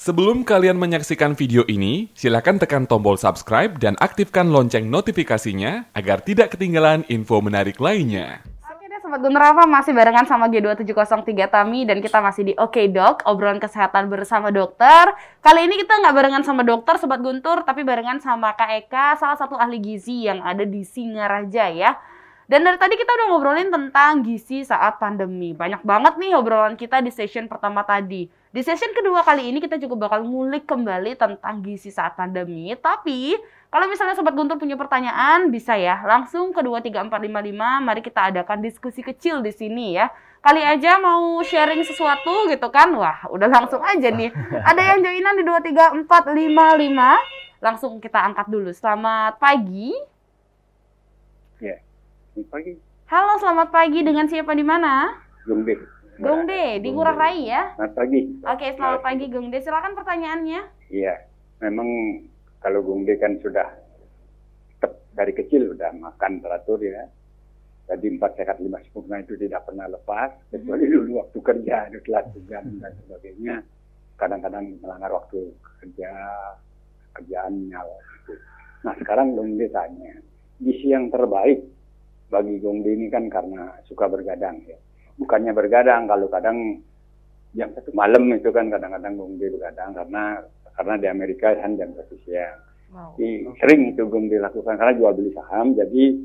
Sebelum kalian menyaksikan video ini, silakan tekan tombol subscribe dan aktifkan lonceng notifikasinya agar tidak ketinggalan info menarik lainnya. Oke deh Sobat Guntur Apa, masih barengan sama G2703 Tami dan kita masih di Oke Dok, obrolan kesehatan bersama dokter. Kali ini kita nggak barengan sama dokter Sobat Guntur, tapi barengan sama Kak Eka, salah satu ahli gizi yang ada di Singaraja ya. Dan dari tadi kita udah ngobrolin tentang gizi saat pandemi. Banyak banget nih obrolan kita di session pertama tadi. Di session kedua kali ini kita juga bakal ngulik kembali tentang gizi saat pandemi. Tapi kalau misalnya Sobat Guntur punya pertanyaan, bisa ya langsung ke 23455. Mari kita adakan diskusi kecil di sini ya. Kali aja mau sharing sesuatu gitu kan. Wah, udah langsung aja nih. Ada yang joinan di 23455. Langsung kita angkat dulu. Selamat pagi. Ya, selamat pagi. Halo, selamat pagi. Dengan siapa di mana? Gongde. Gongde, di Ngurah Rai ya? Selamat pagi. Oke, selamat pagi Gongde. Silakan pertanyaannya. Iya, memang kalau Gongde kan sudah tetap dari kecil udah makan teratur ya. Jadi 4 sehat 5 sempurna itu tidak pernah lepas. Kecuali dulu waktu kerja, itu telat tugas dan sebagainya. Kadang-kadang melanggar waktu kerjaannya. Gitu. Nah sekarang Gongde tanya, gizi yang terbaik bagi Gongde ini kan karena suka bergadang ya. Bukannya bergadang, kalau kadang jam 1 malam itu kan kadang-kadang Gongde bergadang karena di Amerika kan jam 1 siang. Wow. Sering itu Gongde lakukan karena jual beli saham, jadi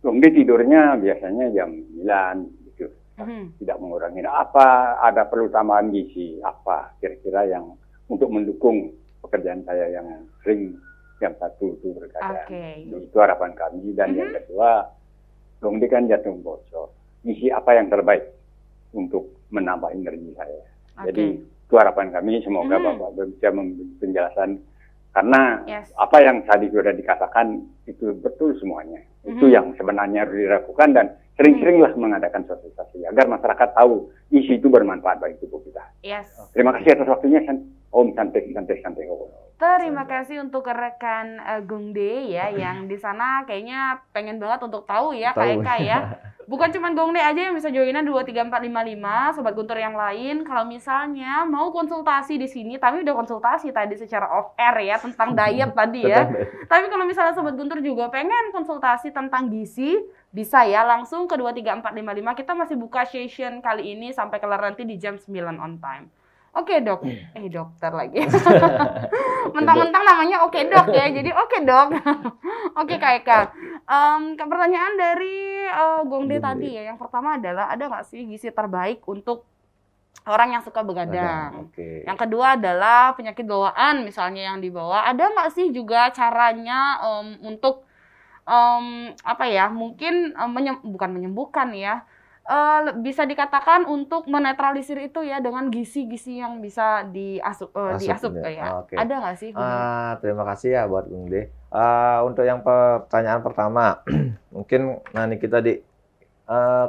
Gongde tidurnya biasanya jam 9 gitu. Tidak mengurangi apa, ada perlu tambahan gizi apa kira-kira yang untuk mendukung pekerjaan saya yang sering jam 1 itu bergadang. Okay. Itu harapan kami. Dan yang kedua, Gongde kan jantung bocor. Gizi apa yang terbaik untuk menambah energi saya. Okay. Jadi itu harapan kami, semoga Bapak bisa memberi penjelasan. Karena apa yang tadi sudah dikatakan itu betul semuanya. Itu yang sebenarnya harus dilakukan dan sering-seringlah mengadakan sosialisasi agar masyarakat tahu gizi itu bermanfaat bagi tubuh kita. Yes. Terima kasih atas waktunya. Om santai. Terima kasih untuk rekan Gongde ya yang di sana kayaknya pengen banget untuk tahu ya Kak Eka ya. Bukan cuma Gongde aja yang bisa joinan 23455, Sobat Guntur yang lain. Kalau misalnya mau konsultasi di sini, tapi udah konsultasi tadi secara off air ya tentang diet tadi ya. Tapi kalau misalnya Sobat Guntur juga pengen konsultasi tentang gizi, bisa ya langsung ke 23455. Kita masih buka session kali ini sampai kelar nanti di jam 9 on time. Oke dok, dokter lagi. Mentang-mentang namanya oke dok ya, jadi oke dok. Oke Kak Eka. Pertanyaan dari Gongde tadi ya, yang pertama adalah ada nggak sih gizi terbaik untuk orang yang suka begadang? Okay. Yang kedua adalah penyakit bawaan misalnya yang dibawa, ada nggak sih juga caranya untuk mungkin bukan menyembuhkan ya, bisa dikatakan untuk menetralisir itu ya dengan gizi-gizi yang bisa diasup ya. Okay. Ada nggak sih? Terima kasih ya buat Gongde. Untuk yang pertanyaan pertama, mungkin nanti kita di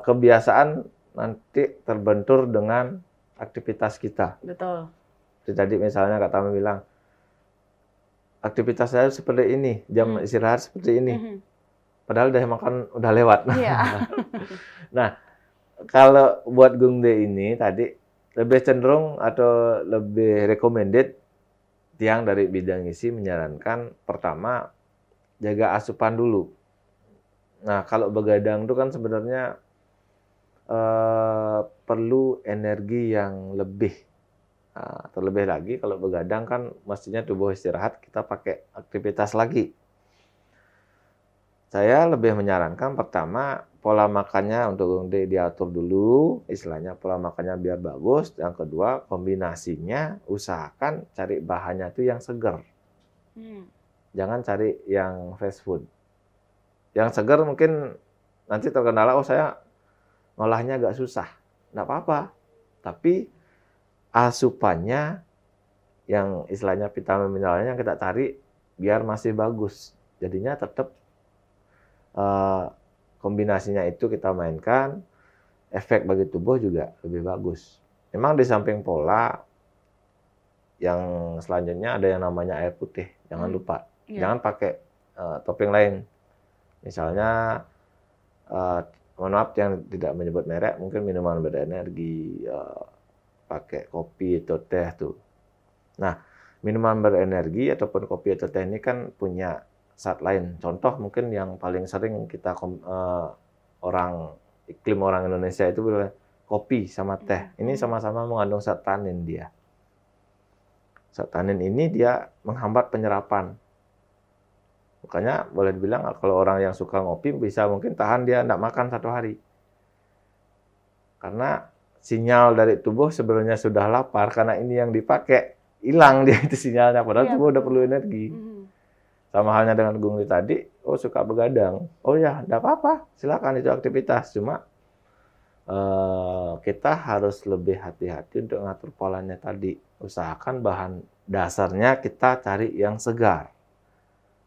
kebiasaan nanti terbentur dengan aktivitas kita. Betul. Jadi misalnya Kak Tami bilang, aktivitas saya seperti ini, jam istirahat seperti ini. Padahal udah lewat. Iya. Nah, kalau buat Gongde ini tadi lebih cenderung atau lebih recommended yang dari bidang gizi menyarankan pertama jaga asupan dulu. Nah, kalau begadang itu kan sebenarnya perlu energi yang lebih. Terlebih lagi kalau begadang kan mestinya tubuh istirahat, kita pakai aktivitas lagi. Saya lebih menyarankan pertama pola makannya untuk Gongde diatur dulu, istilahnya pola makannya biar bagus. Yang kedua kombinasinya usahakan cari bahannya itu yang segar. Jangan cari yang fast food. Yang segar mungkin nanti terkendala, saya ngolahnya agak susah. Nggak apa-apa. Tapi asupannya yang istilahnya vitamin mineralnya yang kita cari biar masih bagus. Jadinya tetap kombinasinya itu kita mainkan, efek bagi tubuh juga lebih bagus. Memang di samping pola, yang selanjutnya ada yang namanya air putih. Jangan lupa. Jangan pakai topping lain. Misalnya, mohon maaf yang tidak menyebut merek, mungkin minuman berenergi, pakai kopi atau teh tuh. Nah, minuman berenergi ataupun kopi atau teh ini kan punya zat lain. Contoh mungkin yang paling sering kita iklim orang Indonesia itu kopi sama teh. Ini sama-sama mengandung zat tanin dia. Zat tanin ini dia menghambat penyerapan. Makanya boleh dibilang kalau orang yang suka ngopi bisa mungkin tahan dia tidak makan 1 hari. Karena sinyal dari tubuh sebenarnya sudah lapar, karena ini yang dipakai, hilang dia itu sinyalnya. Padahal tubuh udah perlu energi. Sama halnya dengan Gung Lee tadi, suka begadang. Oh ya, tidak apa-apa, silakan itu aktivitas. Cuma kita harus lebih hati-hati untuk ngatur polanya tadi. Usahakan bahan dasarnya kita cari yang segar.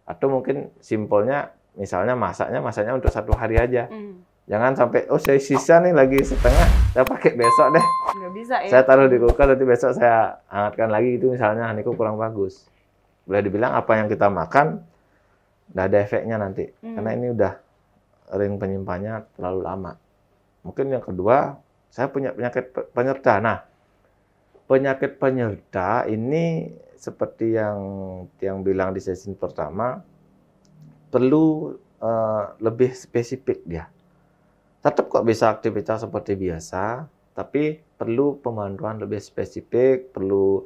Atau mungkin simpelnya, misalnya masaknya untuk 1 hari aja. Jangan sampai, saya sisa nih lagi setengah, saya pakai besok deh. Nggak bisa ya. Saya taruh di kulkas, nanti besok saya hangatkan lagi, itu misalnya ini kurang bagus. Boleh dibilang apa yang kita makan, nggak ada efeknya nanti. Karena ini udah ring penyimpannya terlalu lama. Mungkin yang kedua, saya punya penyakit penyerta. Nah, penyakit penyerta ini seperti yang bilang di sesi pertama, perlu lebih spesifik dia. Tetap kok bisa aktivitas seperti biasa, tapi perlu pemanduan lebih spesifik, perlu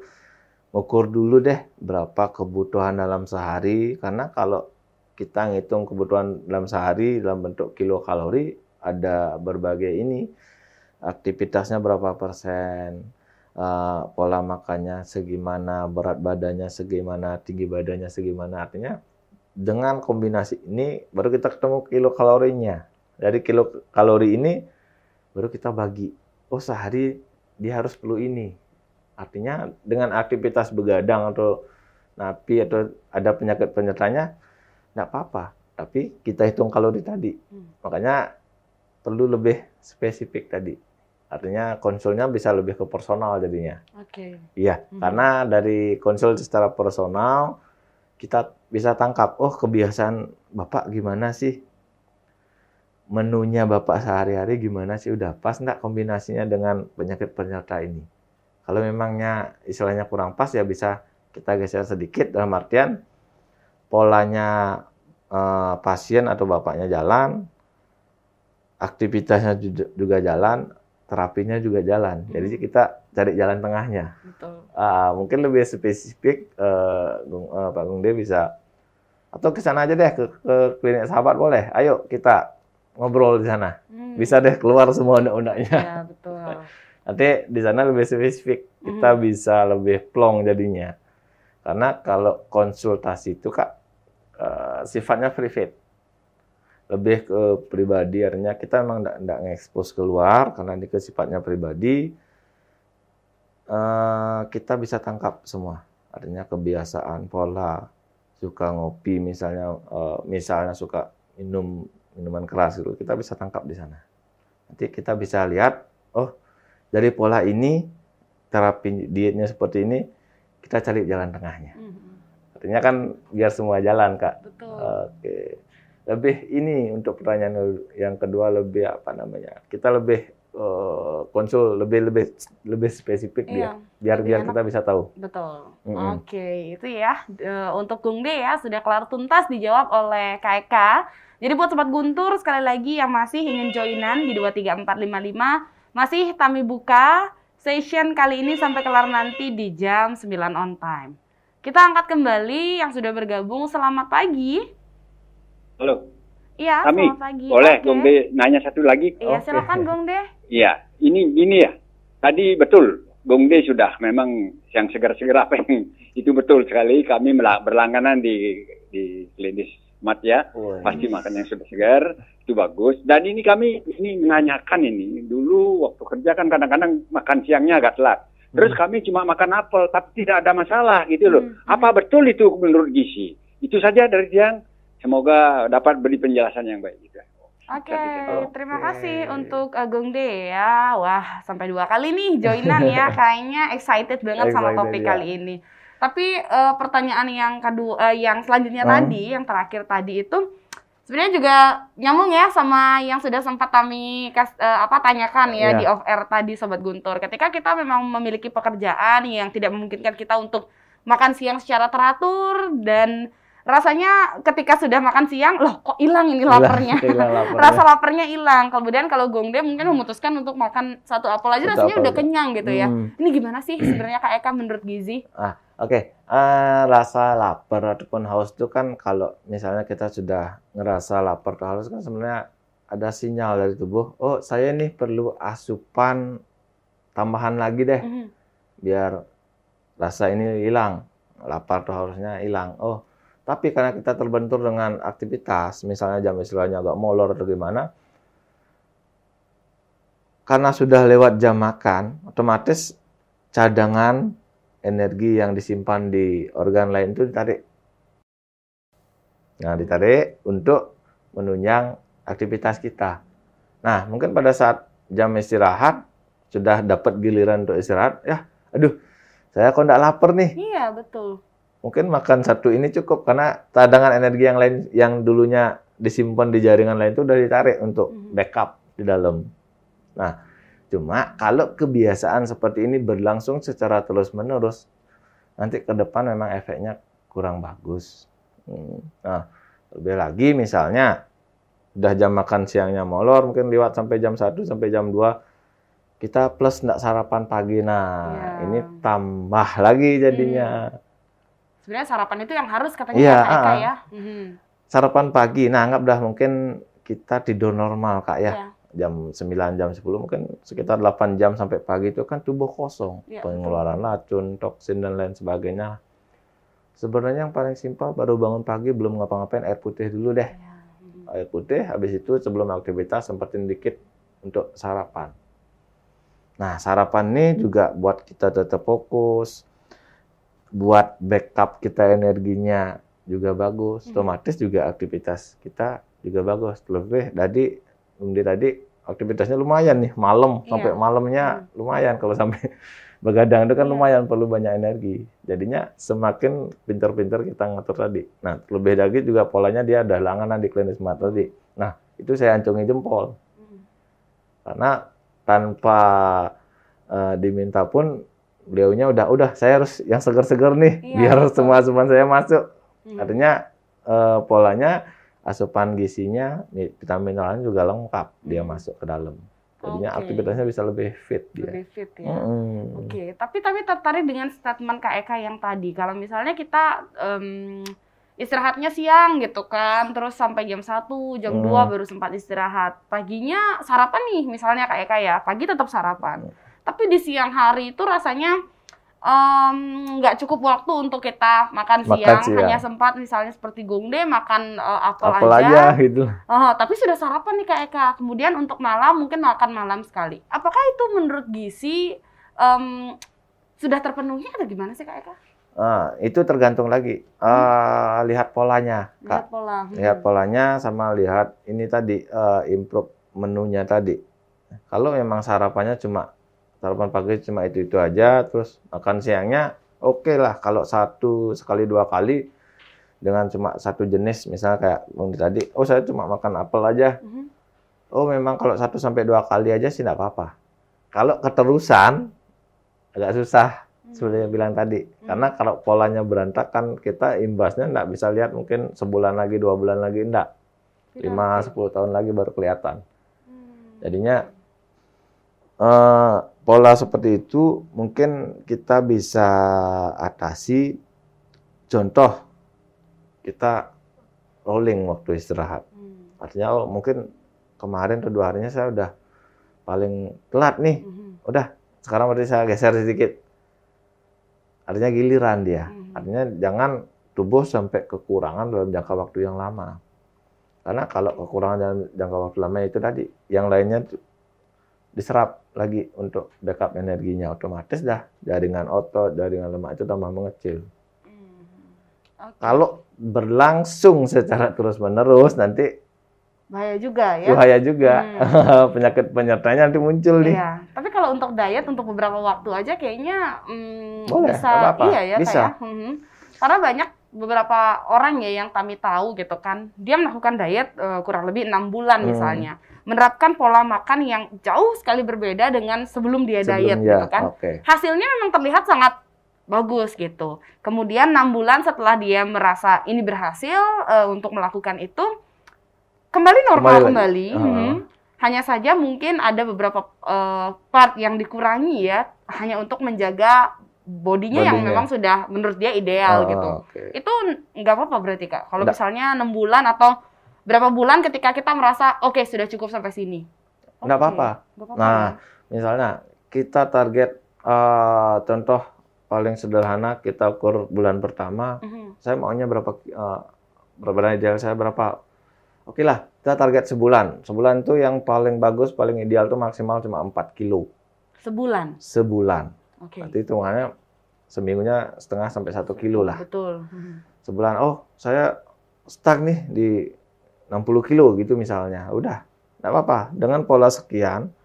ukur dulu deh berapa kebutuhan dalam sehari, karena kalau kita ngitung kebutuhan dalam sehari dalam bentuk kilokalori, ada berbagai aktivitasnya berapa persen, pola makannya segimana, berat badannya segimana, tinggi badannya segimana. Artinya dengan kombinasi ini baru kita ketemu kilokalorinya. Dari kilokalori ini baru kita bagi. Sehari dia harus perlu ini. Artinya dengan aktivitas begadang atau napi atau ada penyakit penyertanya, nggak apa-apa. Tapi kita hitung kalori tadi. Makanya perlu lebih spesifik tadi. Artinya konsulnya bisa lebih ke personal jadinya. Oke. Iya, karena dari konsul secara personal kita bisa tangkap, kebiasaan Bapak gimana sih? Menunya Bapak sehari-hari gimana sih? Udah pas nggak kombinasinya dengan penyakit penyerta ini? Kalau memangnya istilahnya kurang pas, ya bisa kita geser sedikit dalam artian polanya pasien atau Bapaknya jalan, aktivitasnya juga jalan, terapinya juga jalan. Jadi kita cari jalan tengahnya. Betul. Mungkin lebih spesifik, Pak Gung De bisa, atau ke sana aja deh, ke klinik sahabat boleh. Ayo kita ngobrol di sana. Bisa deh keluar semua undang-undangnya. Ya, betul. Nanti di sana lebih spesifik, kita bisa lebih plong jadinya. Karena kalau konsultasi itu Kak, sifatnya private. Lebih ke pribadi, artinya kita memang tidak nge-expose keluar, karena ini sifatnya pribadi. Kita bisa tangkap semua. Artinya kebiasaan, pola, suka ngopi misalnya suka minuman keras gitu, kita bisa tangkap di sana. Nanti kita bisa lihat, dari pola ini, terapi dietnya seperti ini, kita cari jalan tengahnya. Artinya kan biar semua jalan, Kak. Betul. Oke. Lebih ini untuk pertanyaan yang kedua, lebih kita lebih konsul lebih spesifik dia, biar kita bisa tahu. Betul. Oke, itu ya untuk Gung De ya sudah kelar tuntas dijawab oleh Kak Eka. Jadi buat Sobat Guntur, sekali lagi yang masih ingin joinan di 23455, masih kami buka session kali ini sampai kelar nanti di jam 9 on time. Kita angkat kembali yang sudah bergabung. Selamat pagi. Halo. Iya, selamat pagi. Boleh Gung De nanya satu lagi? Iya, silakan Gung De. Iya, ini ya. Tadi betul, Gung De sudah memang yang segar-segar apa yang itu betul sekali. Kami berlangganan di klinis Mat ya, pasti makan yang sudah segar, itu bagus. Dan ini kami menanyakan ini, dulu waktu kerja kan kadang-kadang makan siangnya agak telat. Terus kami cuma makan apel, tapi tidak ada masalah gitu loh. Apa betul itu menurut gizi? Itu saja dari siang. Semoga dapat beri penjelasan yang baik juga. Oke, terima kasih untuk Gung De ya. Wah, sampai 2 kali nih joinan ya. Kayaknya excited banget sama topik kali ini. Tapi pertanyaan yang kedua, yang selanjutnya tadi, yang terakhir tadi itu, Sebenarnya juga nyambung ya sama yang sudah sempat kami tanyakan ya di off air tadi Sobat Guntur. Ketika kita memang memiliki pekerjaan yang tidak memungkinkan kita untuk makan siang secara teratur dan rasanya ketika sudah makan siang, loh kok hilang ini laparnya. Rasa laparnya hilang. Kemudian kalau Gongdae mungkin memutuskan untuk makan satu apel aja rasanya udah kenyang gitu ya. Ini gimana sih sebenarnya Kak Eka menurut gizi? Oke. Rasa lapar ataupun haus itu kan kalau misalnya kita sudah ngerasa lapar atau haus kan sebenarnya ada sinyal dari tubuh, oh saya nih perlu asupan tambahan lagi deh biar rasa ini hilang, lapar atau hausnya hilang. Oh, tapi karena kita terbentur dengan aktivitas, misalnya jam istirahatnya agak molor atau gimana, karena sudah lewat jam makan, otomatis cadangan energi yang disimpan di organ lain itu ditarik. Nah, ditarik untuk menunjang aktivitas kita. Nah, mungkin pada saat jam istirahat, sudah dapat giliran untuk istirahat, ya, aduh, saya kok nggak lapar nih. Iya, betul. Mungkin makan satu ini cukup, karena cadangan energi yang lain, yang dulunya disimpan di jaringan lain itu udah ditarik untuk backup di dalam. Nah, cuma kalau kebiasaan seperti ini berlangsung secara terus-menerus, nanti ke depan memang efeknya kurang bagus. Nah, lebih lagi misalnya, udah jam makan siangnya molor, mungkin lewat sampai jam 1, sampai jam 2, kita plus nggak sarapan pagi. Nah, ini tambah lagi jadinya. Sebenarnya sarapan itu yang harus katanya Kak Eka ya. Sarapan pagi, nah anggap dah mungkin kita tidur normal Kak ya. Jam 9, jam 10, mungkin sekitar 8 jam sampai pagi itu kan tubuh kosong. Pengeluaran racun, toksin, dan lain sebagainya. Sebenarnya yang paling simpel, baru bangun pagi, belum ngapa-ngapain, air putih dulu deh. Air putih, habis itu sebelum aktivitas, sempetin dikit untuk sarapan. Nah, sarapan ini juga buat kita tetap fokus, buat backup kita energinya juga bagus, otomatis juga aktivitas kita juga bagus. Lebih tadi aktivitasnya lumayan nih, malam sampai malamnya lumayan. Kalau sampai begadang itu kan lumayan, perlu banyak energi. Jadinya semakin pintar-pintar kita ngatur tadi. Nah, lebih lagi juga polanya dia ada langganan di Klinik Smart tadi. Nah, itu saya ancungi jempol. Karena tanpa diminta pun beliaunya udah saya harus yang segar-segar nih, biar semua asupan saya masuk. Artinya polanya, asupan gizinya, vitamin lain juga lengkap, dia masuk ke dalam. Jadinya aktivitasnya bisa lebih fit dia. Lebih fit ya. Tapi tertarik dengan statement Kak Eka yang tadi. Kalau misalnya kita istirahatnya siang gitu kan, terus sampai jam 1, jam 2 baru sempat istirahat. Paginya sarapan nih, misalnya Kak Eka ya, pagi tetap sarapan. Tapi di siang hari itu rasanya nggak cukup waktu untuk kita makan siang. Hanya sempat misalnya seperti Gongdae makan apel aja gitu. Tapi sudah sarapan nih Kak Eka. Kemudian untuk malam mungkin makan malam sekali. Apakah itu menurut gizi sudah terpenuhi atau gimana sih Kak Eka? Itu tergantung lagi. Lihat polanya, Kak. Lihat polanya sama lihat ini tadi, improve menunya tadi. Kalau memang sarapan pagi cuma itu aja, terus makan siangnya oke lah. Kalau 1 sekali 2 kali dengan cuma satu jenis, misalnya kayak tadi, saya cuma makan apel aja. Memang kalau 1 sampai 2 kali aja sih nggak apa-apa. Kalau keterusan agak susah, seperti yang bilang tadi. Karena kalau polanya berantakan, kita imbasnya nggak bisa lihat mungkin sebulan lagi, 2 bulan lagi, nggak. 5-10 tahun lagi baru kelihatan. Jadinya pola seperti itu mungkin kita bisa atasi. Contoh, kita rolling waktu istirahat. Artinya mungkin kemarin atau 2 harinya saya udah paling telat nih. Udah, sekarang berarti saya geser sedikit. Artinya giliran dia. Artinya jangan tubuh sampai kekurangan dalam jangka waktu yang lama. Karena kalau kekurangan dalam jangka waktu lama itu tadi, yang lainnya diserap lagi untuk backup energinya, otomatis dah jaringan otot, jaringan lemak itu tambah mengecil. Kalau berlangsung secara terus-menerus nanti bahaya juga ya. Bahaya juga. Penyakit penyertanya nanti muncul nih. Iya. Tapi kalau untuk diet untuk beberapa waktu aja kayaknya boleh, bisa. bisa. Karena banyak beberapa orang ya yang kami tahu gitu kan, dia melakukan diet kurang lebih 6 bulan misalnya, menerapkan pola makan yang jauh sekali berbeda dengan sebelum dia diet gitu kan. Hasilnya memang terlihat sangat bagus gitu. Kemudian 6 bulan setelah dia merasa ini berhasil untuk melakukan itu, kembali normal kembali. Hanya saja mungkin ada beberapa part yang dikurangi ya, hanya untuk menjaga bodinya yang memang sudah menurut dia ideal gitu. Itu nggak apa-apa berarti Kak? Kalau misalnya 6 bulan atau berapa bulan ketika kita merasa oke, sudah cukup sampai sini. Nggak apa-apa. Nah, misalnya kita target contoh paling sederhana, kita ukur bulan pertama, saya maunya berapa ideal saya berapa. Oke lah, kita target sebulan. Sebulan itu yang paling bagus, paling ideal itu maksimal cuma 4 kilo. Sebulan? Sebulan. Berarti hitungannya seminggunya setengah sampai 1 kilo lah. Betul. Sebulan, oh saya stuck nih di 60 kilo gitu misalnya. Udah, nggak apa-apa. Dengan pola sekian,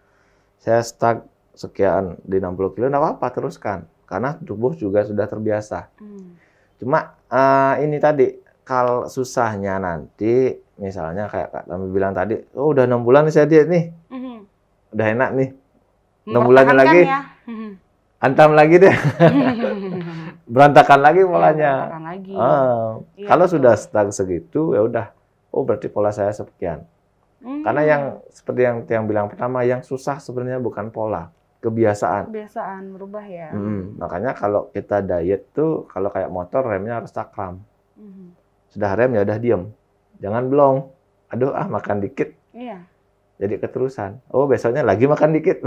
saya stuck sekian di 60 kilo, nggak apa-apa, teruskan. Karena tubuh juga sudah terbiasa. Cuma ini tadi, kalau susahnya nanti, misalnya kayak Kak Tami bilang tadi, oh udah 6 bulan nih saya diet nih. Udah enak nih. 6 bulannya lagi. Ya. Antam lagi deh. Berantakan lagi polanya. Kalau sudah stuck segitu, ya udah. Oh berarti pola saya sekian. Karena yang seperti yang bilang pertama, yang susah sebenarnya bukan pola, kebiasaan. Kebiasaan berubah ya. Makanya kalau kita diet tuh, kalau kayak motor remnya harus cakram. Sudah rem ya udah diem. Jangan belong. Aduh makan dikit. Iya. Jadi keterusan. Oh besoknya lagi makan dikit.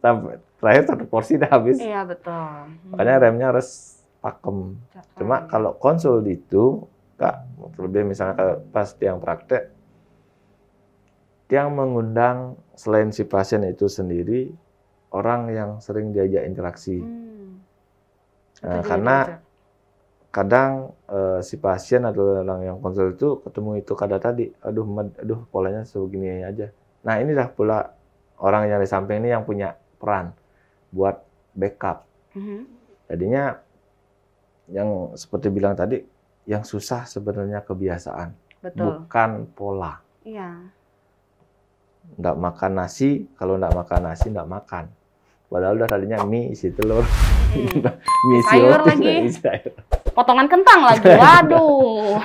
Sampai terakhir 1 porsi udah habis. Iya betul. Makanya remnya harus pakem. Cuma kalau konsul itu, Kak, terlebih misalnya pas yang praktek, yang mengundang selain si pasien itu sendiri, orang yang sering diajak interaksi. Karena kadang si pasien atau orang yang konsul itu ketemu itu kada tadi, aduh polanya sebegini aja. Nah inilah pula orang yang di samping ini yang punya peran buat backup. Jadinya yang seperti bilang tadi, yang susah sebenarnya kebiasaan, bukan pola. Iya. Nggak makan nasi, kalau nggak makan nasi nggak makan. Padahal udah tadinya mie isi telur, mie isi sayur roti, lagi. isi sayur. Potongan kentang lagi, waduh,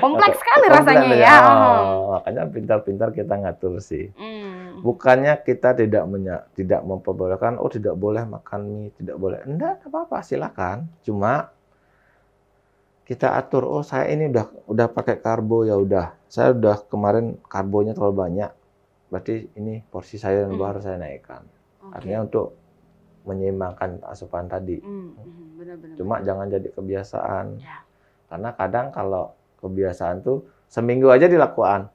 kompleks sekali rasanya ya. Makanya pintar-pintar kita ngatur sih. Bukannya kita tidak memperbolehkan, oh tidak boleh makan mie, tidak boleh. Enggak apa-apa, silakan. Cuma kita atur, oh saya ini udah pakai karbo ya udah. Saya udah kemarin karbonya terlalu banyak, berarti ini porsi saya yang harus saya naikkan. Artinya untuk menyeimbangkan asupan tadi. Benar-benar. Cuma jangan jadi kebiasaan. Ya. Karena kadang kalau kebiasaan tuh seminggu aja dilakukan.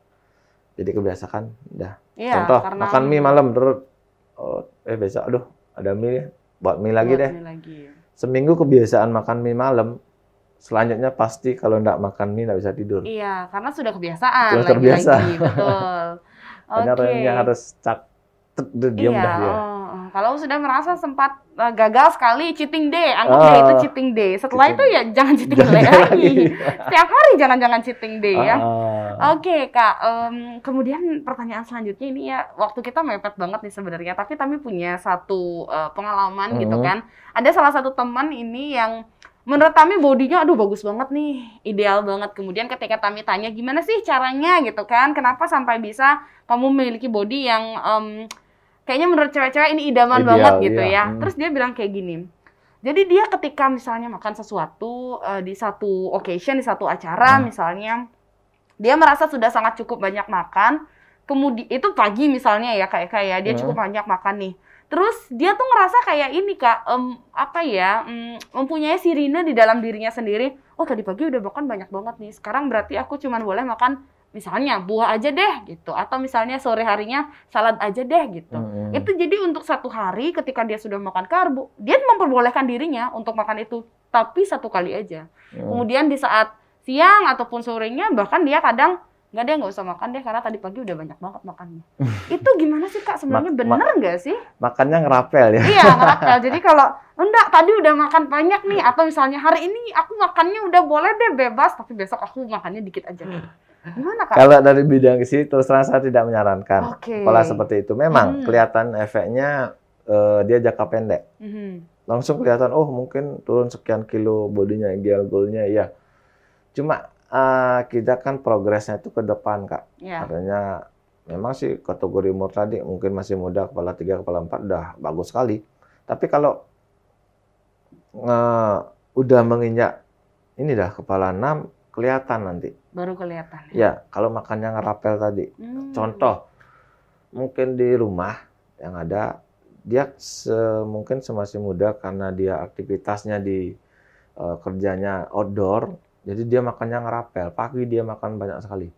Jadi kebiasaan udah. Ya, contoh makan mie malam terus besok aduh ada mie, buat mie lagi deh. Seminggu kebiasaan makan mie malam, selanjutnya pasti kalau enggak makan mie enggak bisa tidur. Iya, karena sudah kebiasaan. Sudah terbiasa. Betul. Hanya remnya harus diam dah dia. Kalau sudah merasa sempat gagal sekali cheating day, anggap deh itu cheating day. Setelah itu ya jangan cheating day lagi. Setiap hari jangan cheating day ya. Oke, Kak. Kemudian pertanyaan selanjutnya ini ya, waktu kita mepet banget nih sebenarnya, tapi kami punya satu pengalaman gitu kan. Ada salah satu teman ini yang menurut kami bodinya aduh bagus banget nih, ideal banget. Kemudian ketika kami tanya gimana sih caranya gitu kan, kenapa sampai bisa kamu memiliki body yang kayaknya menurut cewek-cewek ini idaman banget gitu ya. Terus dia bilang kayak gini, jadi dia ketika misalnya makan sesuatu di satu occasion, di satu acara misalnya, dia merasa sudah sangat cukup banyak makan, kemudian itu pagi misalnya ya kayak dia cukup banyak makan nih. Terus dia tuh ngerasa kayak ini Kak, mempunyai sirine di dalam dirinya sendiri. Oh tadi pagi udah makan banyak banget nih, sekarang berarti aku cuma boleh makan misalnya buah aja deh gitu, atau misalnya sore harinya salad aja deh gitu. Itu jadi untuk satu hari ketika dia sudah makan karbo, dia memperbolehkan dirinya untuk makan itu, tapi 1 kali aja. Kemudian di saat siang ataupun sorenya bahkan dia kadang nggak deh, nggak usah makan deh karena tadi pagi udah banyak banget makannya. Itu gimana sih Kak? Sebenarnya bener nggak sih? Makannya ngerapel ya? Iya, ngerapel. Jadi kalau enggak, tadi udah makan banyak nih, atau misalnya hari ini aku makannya udah boleh deh bebas, tapi besok aku makannya dikit aja. Gimana Kak? Kalau dari bidang gizi terus terang saya tidak menyarankan Oke. pola seperti itu. Memang kelihatan efeknya dia jangka pendek. Langsung kelihatan, oh mungkin turun sekian kilo bodinya, ideal goalnya, ya. Cuma kita kan progresnya itu ke depan Kak. Ya. Artinya memang sih kategori umur tadi mungkin masih muda, kepala 3, kepala 4 udah bagus sekali. Tapi kalau udah menginjak ini dah kepala 6 kelihatan nanti. Baru kelihatan. Ya, kalau makannya ngerapel tadi. Contoh, mungkin di rumah yang ada, dia mungkin masih muda karena dia aktivitasnya di kerjanya outdoor, jadi dia makannya ngerapel. Pagi dia makan banyak sekali.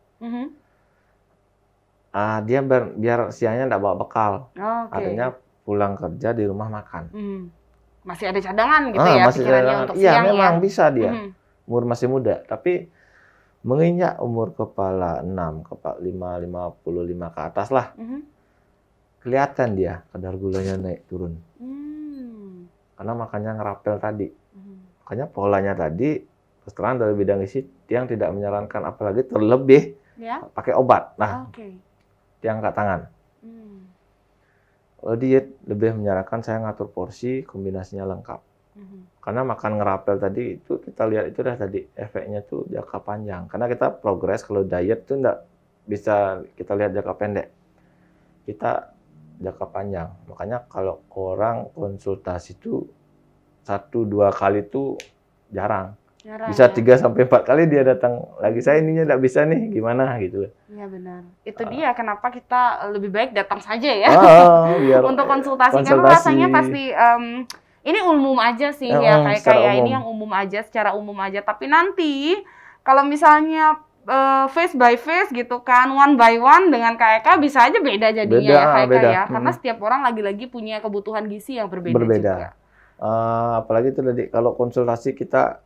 Dia biar siangnya nggak bawa bekal. Artinya pulang kerja di rumah makan. Masih ada cadangan gitu ya masih pikirannya cadangan. untuk Iya, siang memang ya. bisa dia. Umur masih muda, tapi menginjak umur kepala 6, kepala 5, 55 ke atas lah. Kelihatan dia kadar gulanya naik turun. Karena makannya ngerapel tadi. Makanya polanya tadi, terus terang dari bidang gizi, yang tidak menyarankan apalagi terlebih pakai obat. Nah, dia angkat tangan. Kalau diet lebih menyarankan saya ngatur porsi, kombinasinya lengkap. Karena makan ngerapel tadi itu kita lihat itu dah tadi efeknya tuh jangka panjang. Karena kita progres kalau diet tuh enggak bisa kita lihat jangka pendek. Kita jangka panjang. Makanya kalau orang konsultasi itu 1-2 kali tuh jarang. Bisa 3-4 kali dia datang lagi, saya ininya enggak bisa nih, gimana gitu. Iya benar. Itu dia kenapa kita lebih baik datang saja ya. Biar untuk konsultasi. Karena rasanya pasti ini umum aja sih ya, kayak ini yang umum aja, secara umum aja. Tapi nanti kalau misalnya face by face gitu kan, one by one dengan KEK bisa aja beda jadinya ya KEK ya. Karena setiap orang lagi-lagi punya kebutuhan gizi yang berbeda juga. Apalagi itu tadi kalau konsultasi kita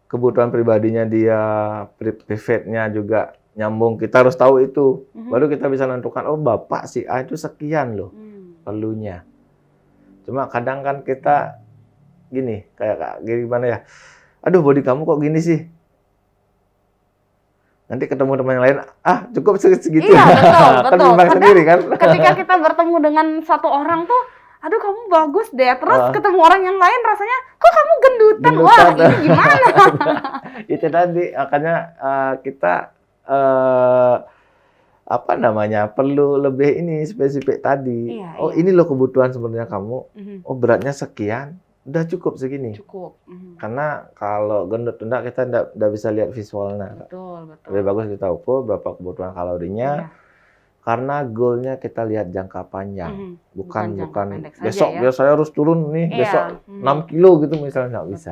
kebutuhan pribadinya dia, private-nya juga nyambung. Kita harus tahu itu. Baru kita bisa menentukan, oh Bapak si A itu sekian loh perlunya. Cuma kadang kan kita gini, kayak gimana ya? Aduh, body kamu kok gini sih? Nanti ketemu teman yang lain, cukup segitu. Iya, betul. Kan sendiri kan? Ketika kita bertemu dengan satu orang tuh, aduh kamu bagus deh. Terus ketemu orang yang lain rasanya, kok kamu gendutan? Wah, ini gimana? Itu tadi, makanya kita perlu lebih ini spesifik tadi. Ini loh kebutuhan sebenarnya kamu. Oh beratnya sekian, udah cukup segini. Cukup. Karena kalau gendut enggak kita enggak bisa lihat visualnya. Betul. Lebih bagus kita ukur berapa kebutuhan kalorinya. Karena goalnya kita lihat jangka panjang, bukan besok ya. Saya harus turun nih, besok 6 kilo gitu misalnya, nggak bisa.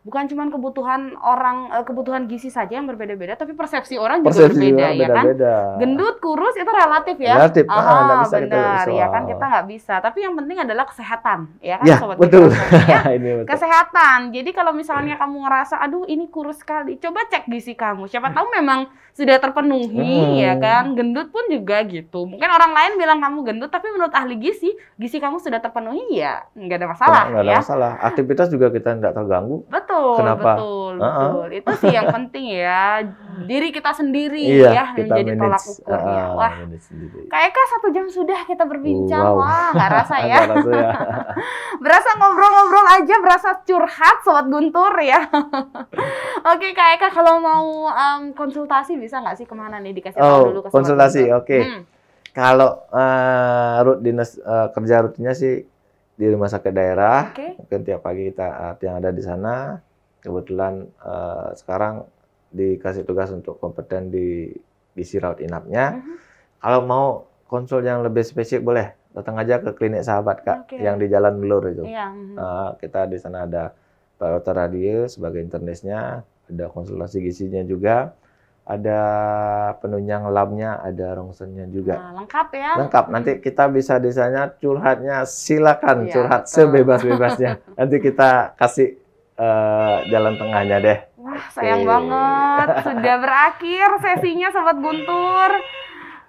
Bukan cuma kebutuhan gizi saja yang berbeda-beda, tapi persepsi orang juga berbeda ya kan. Gendut, kurus itu relatif ya. Relatif, nggak bisa kita benar ya kan, kita nggak bisa. Tapi yang penting adalah kesehatan ya kan, ya, sobat betul. Ya? Ini betul. Kesehatan. Jadi kalau misalnya kamu ngerasa, aduh ini kurus sekali, coba cek gizi kamu. Siapa tahu memang sudah terpenuhi ya kan. Gendut pun juga gitu. Mungkin orang lain bilang kamu gendut, tapi menurut ahli gizi kamu sudah terpenuhi ya nggak ada masalah. Nggak ada masalah. Aktivitas juga kita nggak terganggu. Kenapa? Betul. Itu sih yang penting ya. Diri kita sendiri ya yang jadi tolak ukurnya. Wah, KEK 1 jam sudah kita berbincang. Wah, nggak rasa ya. Berasa ngobrol-ngobrol aja, berasa curhat Sobat Guntur ya. Oke, KEK kalau mau konsultasi bisa nggak sih kemana nih, dikasih tahu dulu ke Sobat konsultasi, Guntur. oke. Kalau dinas kerja rutinnya sih di rumah sakit daerah, mungkin tiap pagi kita yang ada di sana. Kebetulan sekarang dikasih tugas untuk kompeten di gizi rawat inapnya. Kalau mau konsul yang lebih spesifik boleh datang aja ke klinik Sahabat Kak, yang di Jalan Melur itu. Kita di sana ada Pak Dr. Radio sebagai internisnya, ada konsultasi gizinya juga, ada penunjang labnya, ada rongsennya juga. Lengkap ya. Lengkap. Nanti kita bisa di sana curhatnya, silakan curhat sebebas-bebasnya. Nanti kita kasih jalan tengahnya deh. Wah, sayang banget. Sudah berakhir sesinya Sobat Guntur.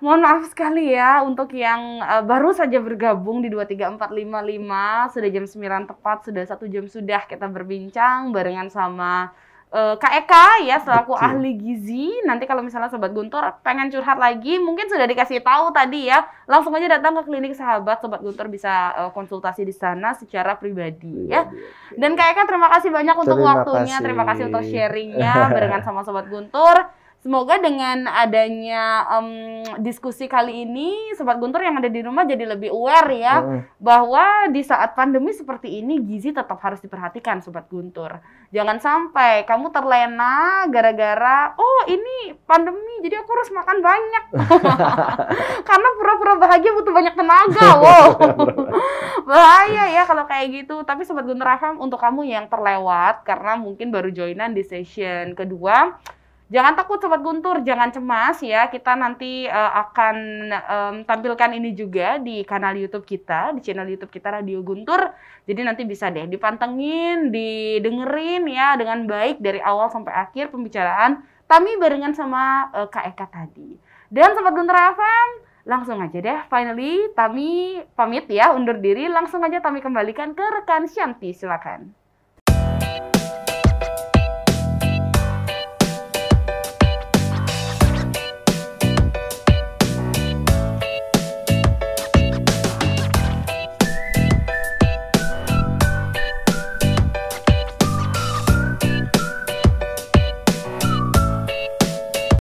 Mohon maaf sekali ya untuk yang baru saja bergabung di 23455. Sudah jam 9 tepat, sudah 1 jam sudah kita berbincang barengan sama Kak Eka ya selaku ahli gizi. Nanti kalau misalnya Sobat Guntur pengen curhat lagi, mungkin sudah dikasih tahu tadi ya. Langsung aja datang ke Klinik Sahabat, Sobat Guntur bisa konsultasi di sana secara pribadi ya. Dan Kak Eka terima kasih banyak untuk waktunya, terima kasih untuk sharingnya barengan sama Sobat Guntur. Semoga dengan adanya diskusi kali ini, Sobat Guntur yang ada di rumah jadi lebih aware ya, bahwa di saat pandemi seperti ini, gizi tetap harus diperhatikan, Sobat Guntur. Jangan sampai kamu terlena gara-gara, oh ini pandemi, jadi aku harus makan banyak. Karena pura-pura bahagia butuh banyak tenaga, wow. Bahaya ya kalau kayak gitu. Tapi Sobat Guntur FM, untuk kamu yang terlewat, karena mungkin baru joinan di session kedua, jangan takut Sobat Guntur, jangan cemas ya. Kita nanti akan tampilkan ini juga di kanal YouTube kita, di channel YouTube kita Radio Guntur. Jadi nanti bisa deh dipantengin, didengerin ya dengan baik dari awal sampai akhir pembicaraan Tami barengan sama Kak Eka tadi. Dan Sobat Guntur FM, langsung aja deh, finally Tami pamit ya, undur diri. Langsung aja Tami kembalikan ke rekan Shanti, silakan.